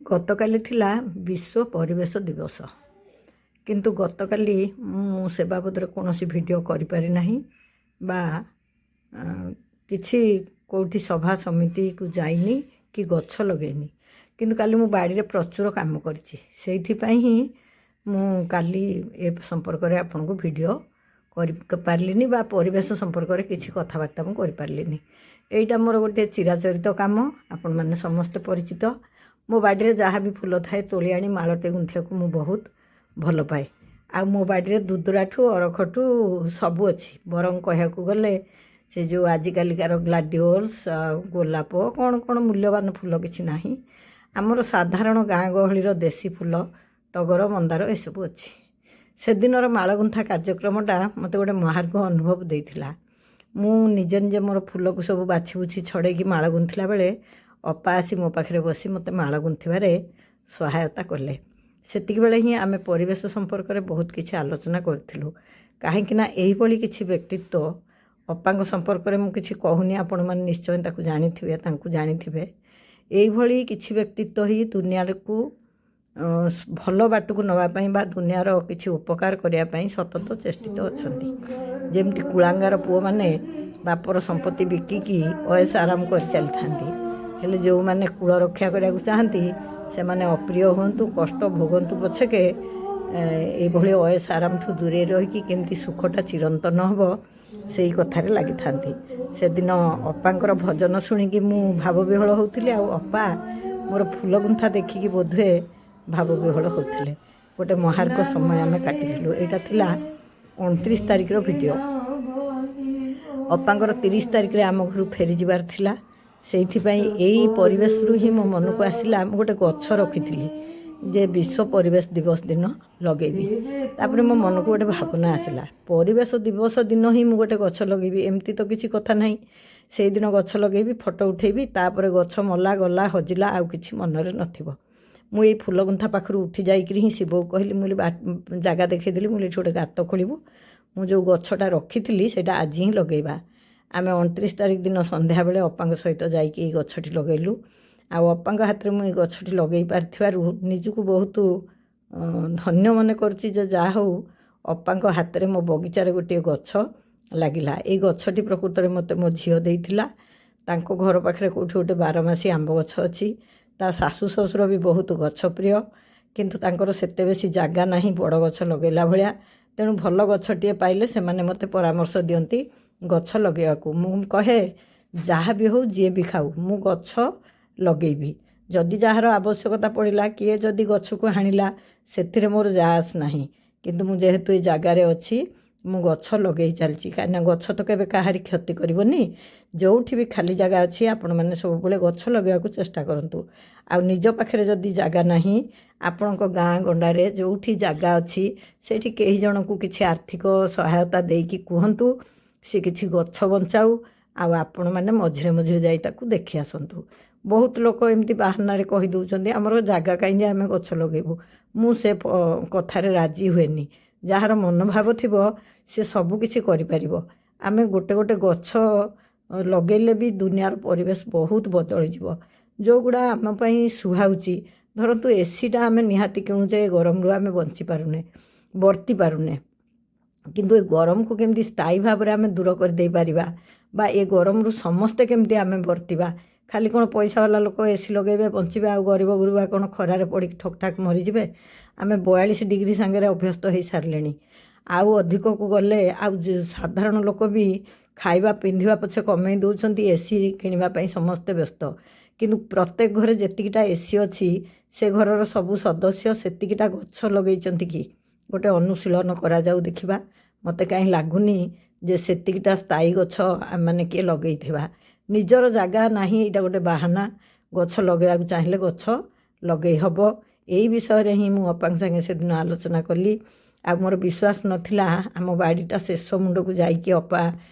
ଗତକାଲି ଥିଲା ବିଶ୍ୱ ପରିବେଶ ଦିବସ, କିନ୍ତୁ ଗତକାଲି ମୁଁ ସେ ବାବଦରେ କୌଣସି ଭିଡ଼ିଓ କରିପାରି ନାହିଁ ବା କିଛି କେଉଁଠି ସଭା ସମିତିକୁ ଯାଇନି କି ଗଛ ଲଗେଇନି। କିନ୍ତୁ କାଲି ମୁଁ ବାଡ଼ିରେ ପ୍ରଚୁର କାମ କରିଛି, ସେଇଥିପାଇଁ ହିଁ ମୁଁ କାଲି ଏ ସମ୍ପର୍କରେ ଆପଣଙ୍କୁ ଭିଡ଼ିଓ କରିପାରିଲିନି ବା ପରିବେଶ ସମ୍ପର୍କରେ କିଛି କଥାବାର୍ତ୍ତା ମୁଁ କରିପାରିଲିନି। ଏଇଟା ମୋର ଗୋଟିଏ ଚିରାଚରିତ କାମ, ଆପଣମାନେ ସମସ୍ତେ ପରିଚିତ। ମୋ ବାଡ଼ିରେ ଯାହା ବି ଫୁଲ ଥାଏ ତୋଳି ଆଣି ମାଳଟେ ଗୁନ୍ଥିବାକୁ ମୁଁ ବହୁତ ଭଲ ପାଏ। ଆଉ ମୋ ବାଡ଼ିରେ ଦୁଦୁରାଠୁ ଅରଖଠୁ ସବୁ ଅଛି। ବରଂ କହିବାକୁ ଗଲେ ସେ ଯେଉଁ ଆଜିକାଲିକାର ଗ୍ଲାଡ଼ିଓଲ୍ସ ଆଉ ଗୋଲାପ କ'ଣ କ'ଣ ମୂଲ୍ୟବାନ ଫୁଲ କିଛି ନାହିଁ। ଆମର ସାଧାରଣ ଗାଁ ଗହଳିର ଦେଶୀ ଫୁଲ ଟଗର ମନ୍ଦାର ଏସବୁ ଅଛି। ସେଦିନର ମାଳଗୁନ୍ଥା କାର୍ଯ୍ୟକ୍ରମଟା ମୋତେ ଗୋଟେ ମହାର୍ଘ ଅନୁଭବ ଦେଇଥିଲା। ମୁଁ ନିଜେ ନିଜେ ମୋର ଫୁଲକୁ ସବୁ ବାଛି ବୁଛି ଛଡ଼େଇକି ମାଳ ଗୁନ୍ଥିଲା ବେଳେ ଅପା ଆସି ମୋ ପାଖରେ ବସି ମୋତେ ମାଳ ଗୁନ୍ଥିବାରେ ସହାୟତା କଲେ। ସେତିକିବେଳେ ହିଁ ଆମେ ପରିବେଶ ସମ୍ପର୍କରେ ବହୁତ କିଛି ଆଲୋଚନା କରିଥିଲୁ। କାହିଁକିନା ଏହିଭଳି କିଛି ବ୍ୟକ୍ତିତ୍ୱ, ଅପାଙ୍କ ସମ୍ପର୍କରେ ମୁଁ କିଛି କହୁନି, ଆପଣମାନେ ନିଶ୍ଚୟ ତାଙ୍କୁ ଜାଣିଥିବେ, ତାଙ୍କୁ ଜାଣିଥିବେ। ଏଇଭଳି କିଛି ବ୍ୟକ୍ତିତ୍ୱ ହିଁ ଦୁନିଆକୁ ଭଲ ବାଟକୁ ନେବା ପାଇଁ ବା ଦୁନିଆର କିଛି ଉପକାର କରିବା ପାଇଁ ସତତ ଚେଷ୍ଟିତ ଅଛନ୍ତି। ଯେମିତି କୁଳାଙ୍ଗାର ପୁଅମାନେ ବାପର ସମ୍ପତ୍ତି ବିକିକି ଅଏସ ଆରାମ କରି ଚାଲିଥାନ୍ତି, ହେଲେ ଯେଉଁମାନେ କୂଳ ରକ୍ଷା କରିବାକୁ ଚାହାନ୍ତି ସେମାନେ ଅପ୍ରିୟ ହୁଅନ୍ତୁ, କଷ୍ଟ ଭୋଗନ୍ତୁ ପଛକେ ଏଇଭଳି ଅଏସ ଆରାମଠୁ ଦୂରେଇ ରହିକି କେମିତି ସୁଖଟା ଚିରନ୍ତନ ହେବ ସେଇ କଥାରେ ଲାଗିଥାନ୍ତି। ସେଦିନ ଅପାଙ୍କର ଭଜନ ଶୁଣିକି ମୁଁ ଭାବବିହ୍ୱଳ ହେଉଥିଲି, ଆଉ ଅପା ମୋର ଫୁଲ ଗୁନ୍ଥା ଦେଖିକି ବୋଧହୁଏ ଭାବବିହ୍ୱଳ ହେଉଥିଲେ। ଗୋଟେ ମହାର୍ଘ ସମୟ ଆମେ କାଟିଥିଲୁ। ଏଇଟା ଥିଲା 29 ତାରିଖର ଭିଡ଼ିଓ। ଅପାଙ୍କର 30 ତାରିଖରେ ଆମ ଘରୁ ଫେରିଯିବାର ଥିଲା। ସେଇଥିପାଇଁ ଏଇ ପରିବେଶରୁ ହିଁ ମୋ ମନକୁ ଆସିଲା, ମୁଁ ଗୋଟେ ଗଛ ରଖିଥିଲି ଯେ ବିଶ୍ୱ ପରିବେଶ ଦିବସ ଦିନ ଲଗେଇବି। ତାପରେ ମୋ ମନକୁ ଗୋଟେ ଭାବନା ଆସିଲା, ପରିବେଶ ଦିବସ ଦିନ ହିଁ ମୁଁ ଗୋଟେ ଗଛ ଲଗେଇବି, ଏମିତି ତ କିଛି କଥା ନାହିଁ। ସେଇଦିନ ଗଛ ଲଗେଇବି, ଫଟୋ ଉଠେଇବି, ତାପରେ ଗଛ ମଲା ଗଲା ହଜିଲା ଆଉ କିଛି ମନରେ ନଥିବ। ମୁଁ ଏଇ ଫୁଲ ଗୁନ୍ଥା ପାଖରୁ ଉଠି ଯାଇକରି ହିଁ ଶିବକୁ କହିଲି, ମୁଁ ଜାଗା ଦେଖେଇଦେଲି, ମୁଁ ଏଠି ଗୋଟେ ଗାତ ଖୋଳିବୁ, ମୁଁ ଯେଉଁ ଗଛଟା ରଖିଥିଲି ସେଇଟା ଆଜି ହିଁ ଲଗେଇବା। ଆମେ 29 ତାରିଖ ଦିନ ସନ୍ଧ୍ୟାବେଳେ ଅପାଙ୍କ ସହିତ ଯାଇକି ଏଇ ଗଛଟି ଲଗେଇଲୁ। ଆଉ ଅପାଙ୍କ ହାତରେ ମୁଁ ଏଇ ଗଛଟି ଲଗେଇ ପାରିଥିବାରୁ ନିଜକୁ ବହୁତ ଧନ୍ୟ ମନେ କରୁଛି ଯେ ଯାହା ହେଉ ଅପାଙ୍କ ହାତରେ ମୋ ବଗିଚାରେ ଗୋଟିଏ ଗଛ ଲାଗିଲା। ଏଇ ଗଛଟି ପ୍ରକୃତରେ ମୋତେ ମୋ ଝିଅ ଦେଇଥିଲା। ତାଙ୍କ ଘର ପାଖରେ କେଉଁଠି ଗୋଟେ ବାରମାସୀ ଆମ୍ବ ଗଛ ଅଛି। ତା ଶାଶୁ ଶ୍ୱଶୁର ବି ବହୁତ ଗଛ ପ୍ରିୟ, କିନ୍ତୁ ତାଙ୍କର ସେତେ ବେଶୀ ଜାଗା ନାହିଁ ବଡ଼ ଗଛ ଲଗେଇଲା ଭଳିଆ। ତେଣୁ ଭଲ ଗଛଟିଏ ପାଇଲେ ସେମାନେ ମୋତେ ପରାମର୍ଶ ଦିଅନ୍ତି ଗଛ ଲଗେଇବାକୁ। ମୁଁ କହେ ଯାହା ବି ହେଉ ଯିଏ ବି ଖାଉ ମୁଁ ଗଛ ଲଗେଇବି। ଯଦି ଯାହାର ଆବଶ୍ୟକତା ପଡ଼ିଲା, କିଏ ଯଦି ଗଛକୁ ହାଣିଲା, ସେଥିରେ ମୋର ଯାଆସ ନାହିଁ। କିନ୍ତୁ ମୁଁ ଯେହେତୁ ଏ ଜାଗାରେ ଅଛି ମୁଁ ଗଛ ଲଗେଇ ଚାଲିଛି। କାହିଁକିନା ଗଛ ତ କେବେ କାହାରି କ୍ଷତି କରିବନି। ଯେଉଁଠି ବି ଖାଲି ଜାଗା ଅଛି ଆପଣମାନେ ସବୁବେଳେ ଗଛ ଲଗେଇବାକୁ ଚେଷ୍ଟା କରନ୍ତୁ। ଆଉ ନିଜ ପାଖରେ ଯଦି ଜାଗା ନାହିଁ, ଆପଣଙ୍କ ଗାଁ ଗଣ୍ଡାରେ ଯେଉଁଠି ଜାଗା ଅଛି ସେଇଠି କେହି ଜଣଙ୍କୁ କିଛି ଆର୍ଥିକ ସହାୟତା ଦେଇକି କୁହନ୍ତୁ ସେ କିଛି ଗଛ ବଞ୍ଚାଉ, ଆଉ ଆପଣମାନେ ମଝିରେ ମଝିରେ ଯାଇ ତାକୁ ଦେଖି ଆସନ୍ତୁ। ବହୁତ ଲୋକ ଏମିତି ବାହାନାରେ କହିଦେଉଛନ୍ତି ଆମର ଜାଗା କାହିଁକି ଆମେ ଗଛ ଲଗେଇବୁ। ମୁଁ ସେ କଥାରେ ରାଜି ହୁଏନି। ଯାହାର ମନୋଭାବ ଥିବ ସେ ସବୁ କିଛି କରିପାରିବ। ଆମେ ଗୋଟେ ଗୋଟେ ଗଛ ଲଗେଇଲେ ବି ଦୁନିଆର ପରିବେଶ ବହୁତ ବଦଳିଯିବ। ଯେଉଁଗୁଡ଼ା ଆମ ପାଇଁ ସୁହାଉଛି, ଧରନ୍ତୁ ଏସିଟା ଆମେ ନିହାତି କିଣୁଛେ, ଏ ଗରମରୁ ଆମେ ବଞ୍ଚିପାରୁନେ, ବର୍ତ୍ତି ପାରୁନେ, କିନ୍ତୁ ଏ ଗରମକୁ କେମିତି ସ୍ଥାୟୀ ଭାବରେ ଆମେ ଦୂର କରିଦେଇପାରିବା ବା ଏ ଗରମରୁ ସମସ୍ତେ କେମିତି ଆମେ ବର୍ତ୍ତିବା। ଖାଲି କ'ଣ ପଇସାବାଲା ଲୋକ ଏସି ଲଗେଇବେ ବଞ୍ଚିବେ, ଆଉ ଗରିବ ଗୁରୁବା କ'ଣ ଖରାରେ ପଡ଼ିକି ଠକ୍ ମରିଯିବେ। ଆମେ 42 ଡିଗ୍ରୀ ସାଙ୍ଗରେ ଅଭ୍ୟସ୍ତ ହୋଇସାରିଲେଣି। ଆଉ ଅଧିକକୁ ଗଲେ ଆଉ ସାଧାରଣ ଲୋକ ବି ଖାଇବା ପିନ୍ଧିବା ପଛେ କମେଇ ଦେଉଛନ୍ତି, ଏସି କିଣିବା ପାଇଁ ସମସ୍ତେ ବ୍ୟସ୍ତ। କିନ୍ତୁ ପ୍ରତ୍ୟେକ ଘରେ ଯେତିକିଟା ଏସି ଅଛି ସେ ଘରର ସବୁ ସଦସ୍ୟ ସେତିକିଟା ଗଛ ଲଗେଇଛନ୍ତି କି? ଗୋଟେ ଅନୁଶୀଳନ କରାଯାଉ ଦେଖିବା। ମୋତେ କାହିଁ ଲାଗୁନି ଯେ ସେତିକିଟା ସ୍ଥାୟୀ ଗଛ ଆମମାନେ କିଏ ଲଗେଇଥିବା। ନିଜର ଜାଗା ନାହିଁ, ଏଇଟା ଗୋଟେ ବାହାନା। ଗଛ ଲଗେଇବାକୁ ଚାହିଁଲେ ଗଛ ଲଗେଇ ହେବ। ଏଇ ବିଷୟରେ ହିଁ ମୁଁ ଅପାଙ୍କ ସାଙ୍ଗେ ସେଦିନ ଆଲୋଚନା କଲି। ଆଉ ମୋର ବିଶ୍ୱାସ ନଥିଲା ଆମ ବାଡ଼ିଟା ଶେଷ ମୁଣ୍ଡକୁ ଯାଇକି ଅପା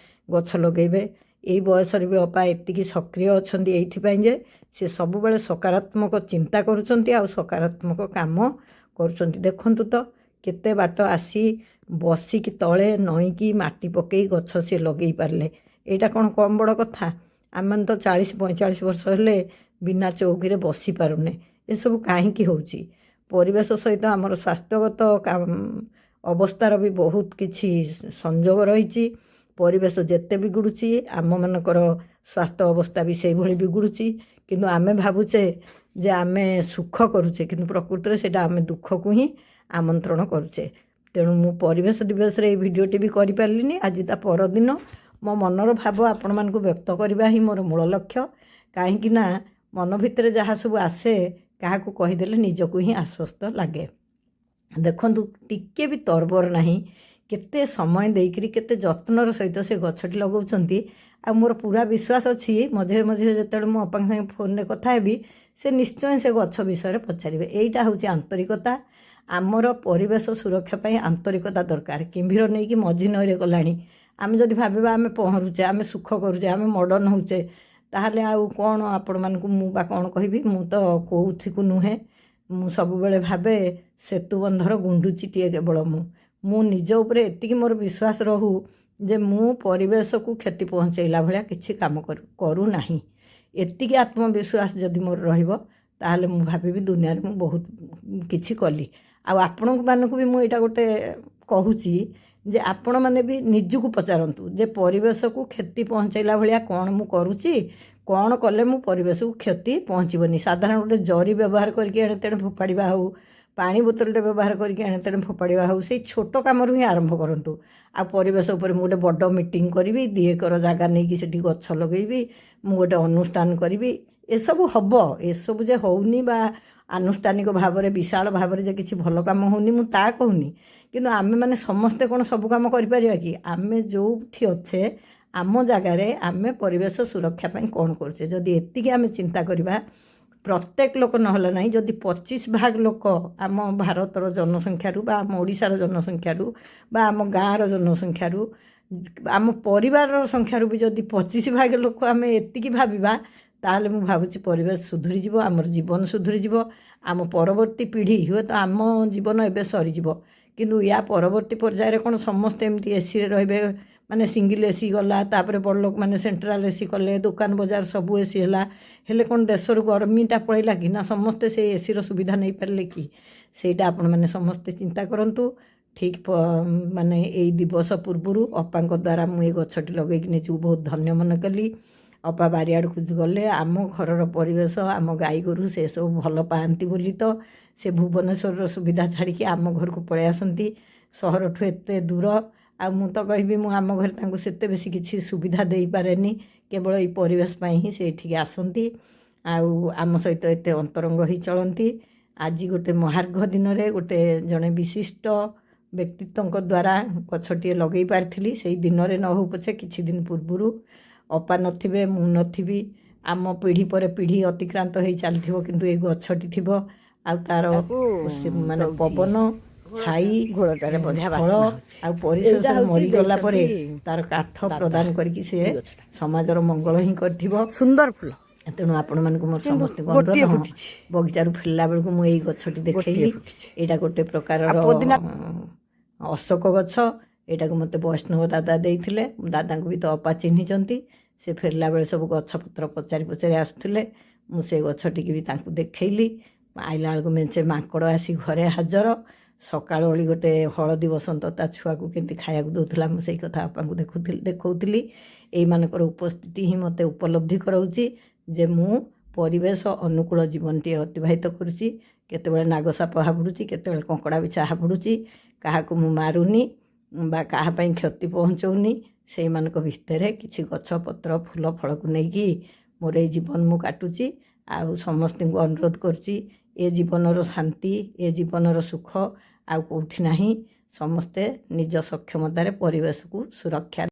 ଗଛ ଲଗେଇବେ। ଏଇ ବୟସରେ ବି ଅପା ଏତିକି ସକ୍ରିୟ ଅଛନ୍ତି ଏଇଥିପାଇଁ ଯେ ସେ ସବୁବେଳେ ସକାରାତ୍ମକ ଚିନ୍ତା କରୁଛନ୍ତି ଆଉ ସକାରାତ୍ମକ କାମ କରୁଛନ୍ତି। ଦେଖନ୍ତୁ ତ କେତେ ବାଟ ଆସି ବସିକି ତଳେ ନଇଁକି ମାଟି ପକେଇ ଗଛ ସିଏ ଲଗେଇ ପାରିଲେ। ଏଇଟା କ'ଣ କମ୍ ବଡ଼ କଥା? ଆମେମାନେ ତ 40-45 ବର୍ଷ ହେଲେ ବିନା ଚୌକିରେ ବସି ପାରୁନେ। ଏସବୁ କାହିଁକି ହେଉଛି? ପରିବେଶ ସହିତ ଆମର ସ୍ୱାସ୍ଥ୍ୟଗତ ଅବସ୍ଥାର ବି ବହୁତ କିଛି ସଂଯୋଗ ରହିଛି। ପରିବେଶ ଯେତେ ବିଗୁଡ଼ୁଛି ଆମମାନଙ୍କର ସ୍ୱାସ୍ଥ୍ୟ ଅବସ୍ଥା ବି ସେଇଭଳି ବିଗୁଡ଼ୁଛି। କିନ୍ତୁ ଆମେ ଭାବୁଛେ ଯେ ଆମେ ସୁଖ କରୁଛେ, କିନ୍ତୁ ପ୍ରକୃତରେ ସେଇଟା ଆମେ ଦୁଃଖକୁ ହିଁ ଆମନ୍ତ୍ରଣ କରୁଛେ। ତେଣୁ ମୁଁ ପରିବେଶ ଦିବସରେ ଏଇ ଭିଡ଼ିଓଟି ବି କରିପାରିଲିନି। ଆଜି ତା ପରଦିନ ମୋ ମନର ଭାବ ଆପଣମାନଙ୍କୁ ବ୍ୟକ୍ତ କରିବା ହିଁ ମୋର ମୂଳ ଲକ୍ଷ୍ୟ। କାହିଁକି ନା ମନ ଭିତରେ ଯାହା ସବୁ ଆସେ କାହାକୁ କହିଦେଲେ ନିଜକୁ ହିଁ ଆଶ୍ୱସ୍ତ ଲାଗେ। ଦେଖନ୍ତୁ, ଟିକେ ବି ତରବର ନାହିଁ, କେତେ ସମୟ ଦେଇକରି କେତେ ଯତ୍ନର ସହିତ ସେ ଗଛଟି ଲଗାଉଛନ୍ତି। ଆଉ ମୋର ପୁରା ବିଶ୍ୱାସ ଅଛି ମଝିରେ ମଝିରେ ଯେତେବେଳେ ମୁଁ ଅପାଙ୍କ ସାଙ୍ଗେ ଫୋନ୍ରେ କଥା ହେବି ସେ ନିଶ୍ଚୟ ସେ ଗଛ ବିଷୟରେ ପଚାରିବେ। ଏଇଟା ହେଉଛି ଆନ୍ତରିକତା। ଆମର ପରିବେଶ ସୁରକ୍ଷା ପାଇଁ ଆନ୍ତରିକତା ଦରକାର। କିମ୍ଭୀର ନେଇକି ମଝି ନଈରେ ଗଲାଣି। ଆମେ ଯଦି ଭାବିବା ଆମେ ପହଁରୁଛେ, ଆମେ ସୁଖ କରୁଛେ, ଆମେ ମଡ଼ର୍ଣ୍ଣ ହେଉଛେ, ତାହେଲେ ଆଉ କ'ଣ ଆପଣମାନଙ୍କୁ ମୁଁ ବା କ'ଣ କହିବି? ମୁଁ ତ କେଉଁଥିକୁ ନୁହେଁ। ମୁଁ ସବୁବେଳେ ଭାବେ ସେତୁବନ୍ଧର ଗୁଣ୍ଡୁଚିଟିଏ କେବଳ ମୁଁ ନିଜ ଉପରେ ଏତିକି ମୋର ବିଶ୍ୱାସ ରହୁ ଯେ ମୁଁ ପରିବେଶକୁ କ୍ଷତି ପହଞ୍ଚାଇଲା ଭଳିଆ କିଛି କାମ କରୁନାହିଁ। ଏତିକି ଆତ୍ମବିଶ୍ୱାସ ଯଦି ମୋର ରହିବ ତାହେଲେ ମୁଁ ଭାବିବି ଦୁନିଆରେ ମୁଁ ବହୁତ କିଛି କଲି। ଆଉ ଆପଣମାନଙ୍କୁ ବି ମୁଁ ଏଇଟା ଗୋଟେ କହୁଛି ଯେ ଆପଣମାନେ ବି ନିଜକୁ ପଚାରନ୍ତୁ ଯେ ପରିବେଶକୁ କ୍ଷତି ପହଞ୍ଚାଇଲା ଭଳିଆ କ'ଣ ମୁଁ କରୁଛି, କ'ଣ କଲେ ମୁଁ ପରିବେଶକୁ କ୍ଷତି ପହଞ୍ଚିବନି। ସାଧାରଣ ଗୋଟେ ଜରି ବ୍ୟବହାର କରିକି ଏଣେ ତେଣେ ଫୋପାଡ଼ିବା ହେଉ, ପାଣି ବୋତଲଟେ ବ୍ୟବହାର କରିକି ଏଣେ ତେଣେ ଫୋପାଡ଼ିବା ହେଉ, ସେଇ ଛୋଟ କାମରୁ ହିଁ ଆରମ୍ଭ କରନ୍ତୁ। ଆଉ ପରିବେଶ ଉପରେ ମୁଁ ଗୋଟେ ବଡ଼ ମିଟିଂ କରିବି, 2 ଏକର ଜାଗା ନେଇକି ସେଠି ଗଛ ଲଗେଇବି, ମୁଁ ଗୋଟେ ଅନୁଷ୍ଠାନ କରିବି, ଏସବୁ ହେବ। ଏସବୁ ଯେ ହେଉନି ବା ଆନୁଷ୍ଠାନିକ ଭାବରେ ବିଶାଳ ଭାବରେ ଯେ କିଛି ଭଲ କାମ ହେଉନି ମୁଁ ତା କହୁନି। କିନ୍ତୁ ଆମେମାନେ ସମସ୍ତେ କ'ଣ ସବୁ କାମ କରିପାରିବା କି? ଆମେ ଯେଉଁଠି ଅଛେ ଆମ ଜାଗାରେ ଆମେ ପରିବେଶ ସୁରକ୍ଷା ପାଇଁ କ'ଣ କରୁଛେ, ଯଦି ଏତିକି ଆମେ ଚିନ୍ତା କରିବା, ପ୍ରତ୍ୟେକ ଲୋକ ନହେଲେ ନାହିଁ, ଯଦି 25% ଲୋକ ଆମ ଭାରତର ଜନସଂଖ୍ୟାରୁ ବା ଆମ ଓଡ଼ିଶାର ଜନସଂଖ୍ୟାରୁ ବା ଆମ ଗାଁର ଜନସଂଖ୍ୟାରୁ ଆମ ପରିବାରର ସଂଖ୍ୟାରୁ ବି ଯଦି 25% ଲୋକ ଆମେ ଏତିକି ଭାବିବା, ତାହେଲେ ମୁଁ ଭାବୁଛି ପରିବେଶ ସୁଧୁରିଯିବ, ଆମର ଜୀବନ ସୁଧୁରିଯିବ। ଆମ ପରବର୍ତ୍ତୀ ପିଢ଼ି ହୁଏତ ଆମ ଜୀବନ ଏବେ ସରିଯିବ, କିନ୍ତୁ ୟା ପରବର୍ତ୍ତୀ ପର୍ଯ୍ୟାୟରେ କ'ଣ ସମସ୍ତେ ଏମିତି ଏସିରେ ରହିବେ? ମାନେ ସିଙ୍ଗିଲ୍ ଏସି ଗଲା, ତାପରେ ବଡ଼ ଲୋକମାନେ ସେଣ୍ଟ୍ରାଲ୍ ଏସି କଲେ, ଦୋକାନ ବଜାର ସବୁ ଏସି ହେଲା, ହେଲେ କ'ଣ ଦେଶରୁ ଗରମଟା ପଳେଇଲା କି? ନା ସମସ୍ତେ ସେଇ ଏସିର ସୁବିଧା ନେଇପାରିଲେ କି? ସେଇଟା ଆପଣମାନେ ସମସ୍ତେ ଚିନ୍ତା କରନ୍ତୁ। ଠିକ୍ ମାନେ ଏଇ ଦିବସ ପୂର୍ବରୁ ଅପାଙ୍କ ଦ୍ୱାରା ମୁଁ ଏଇ ଗଛଟି ଲଗେଇକି ନିଜକୁ ବହୁତ ଧନ୍ୟ ମନେ କଲି। ଅପା ବାରିଆଡ଼କୁ ଗଲେ ଆମ ଘରର ପରିବେଶ, ଆମ ଗାଈ ଗୋରୁ ସେସବୁ ଭଲ ପାଆନ୍ତି ବୋଲି ତ ସେ ଭୁବନେଶ୍ୱରର ସୁବିଧା ଛାଡ଼ିକି ଆମ ଘରକୁ ପଳେଇ ଆସନ୍ତି, ସହରଠୁ ଏତେ ଦୂର। ଆଉ ମୁଁ ତ କହିବି ମୁଁ ଆମ ଘରେ ତାଙ୍କୁ ସେତେ ବେଶୀ କିଛି ସୁବିଧା ଦେଇପାରେନି, କେବଳ ଏଇ ପରିବେଶ ପାଇଁ ହିଁ ସେ ଏଠିକି ଆସନ୍ତି ଆଉ ଆମ ସହିତ ଏତେ ଅନ୍ତରଙ୍ଗ ହୋଇ ଚଳନ୍ତି। ଆଜି ଗୋଟେ ମହାର୍ଘ ଦିନରେ ଗୋଟେ ଜଣେ ବିଶିଷ୍ଟ ବ୍ୟକ୍ତିତ୍ୱଙ୍କ ଦ୍ୱାରା ଗଛଟିଏ ଲଗେଇ ପାରିଥିଲି। ସେଇ ଦିନରେ ନ ହେଉ ପଛେ କିଛି ଦିନ ପୂର୍ବରୁ ଅପା ନଥିବେ, ମୁଁ ନଥିବି, ଆମ ପିଢ଼ି ପରେ ପିଢ଼ି ଅତିକ୍ରାନ୍ତ ହୋଇ ଚାଲିଥିବ, କିନ୍ତୁ ଏଇ ଗଛଟି ଥିବ ଆଉ ତାର ମାନେ ପବନ, ଛାଇ, ଫଳ ଆଉ ପରିଶେଷ ମରିଗଲା ପରେ ତାର କାଠ ପ୍ରଦାନ କରିକି ସେ ସମାଜର ମଙ୍ଗଳ ହିଁ କରିଥିବ। ସୁନ୍ଦର ଫୁଲ। ତେଣୁ ଆପଣମାନଙ୍କୁ ମୋର ସମସ୍ତଙ୍କୁ ଅନୁରୋଧ, ବଗିଚାରୁ ଫେରିଲା ବେଳକୁ ମୁଁ ଏଇ ଗଛଟି ଦେଖେଇଲି। ଏଇଟା ଗୋଟେ ପ୍ରକାରର ଅଶୋକ ଗଛ। ଏଇଟାକୁ ମୋତେ ବୈଷ୍ଣବ ଦାଦା ଦେଇଥିଲେ। ଦାଦାଙ୍କୁ ବି ତ ଅପା ଚିହ୍ନିଛନ୍ତି। ସେ ଫେରିଲା ବେଳେ ସବୁ ଗଛପତ୍ର ପଚାରି ପଚାରି ଆସୁଥିଲେ। ମୁଁ ସେ ଗଛଟିକି ବି ତାଙ୍କୁ ଦେଖେଇଲି। ଆଇଲା ବେଳକୁ ମେଞ୍ଚେ ମାଙ୍କଡ଼ ଆସି ଘରେ ହାଜର। ସକାଳ ଓଳି ଗୋଟେ ହଳଦୀ ବସନ୍ତ ତା ଛୁଆକୁ କେମିତି ଖାଇବାକୁ ଦେଉଥିଲା, ମୁଁ ସେଇ କଥା ବାପାଙ୍କୁ ଦେଖାଉଥିଲି। ଏଇମାନଙ୍କର ଉପସ୍ଥିତି ହିଁ ମୋତେ ଉପଲବ୍ଧି କରାଉଛି ଯେ ମୁଁ ପରିବେଶ ଅନୁକୂଳ ଜୀବନଟିଏ ଅତିବାହିତ କରୁଛି। କେତେବେଳେ ନାଗସାପ ହାବୁଡ଼ୁଛି, କେତେବେଳେ କଙ୍କଡ଼ା ବିଛା ହାବୁଡ଼ୁଛି, କାହାକୁ ମୁଁ ମାରୁନି ବା କାହା ପାଇଁ କ୍ଷତି ପହଞ୍ଚଉନି। ସେଇମାନଙ୍କ ଭିତରେ କିଛି ଗଛ ପତ୍ର ଫୁଲ ଫଳକୁ ନେଇକି ମୋର ଏଇ ଜୀବନ ମୁଁ କାଟୁଛି। ଆଉ ସମସ୍ତଙ୍କୁ ଅନୁରୋଧ କରୁଛି, ଏ ଜୀବନର ଶାନ୍ତି, ଏ ଜୀବନର ସୁଖ ଆଉ କେଉଁଠି ନାହିଁ। ସମସ୍ତେ ନିଜ ସକ୍ଷମତାରେ ପରିବେଶକୁ ସୁରକ୍ଷା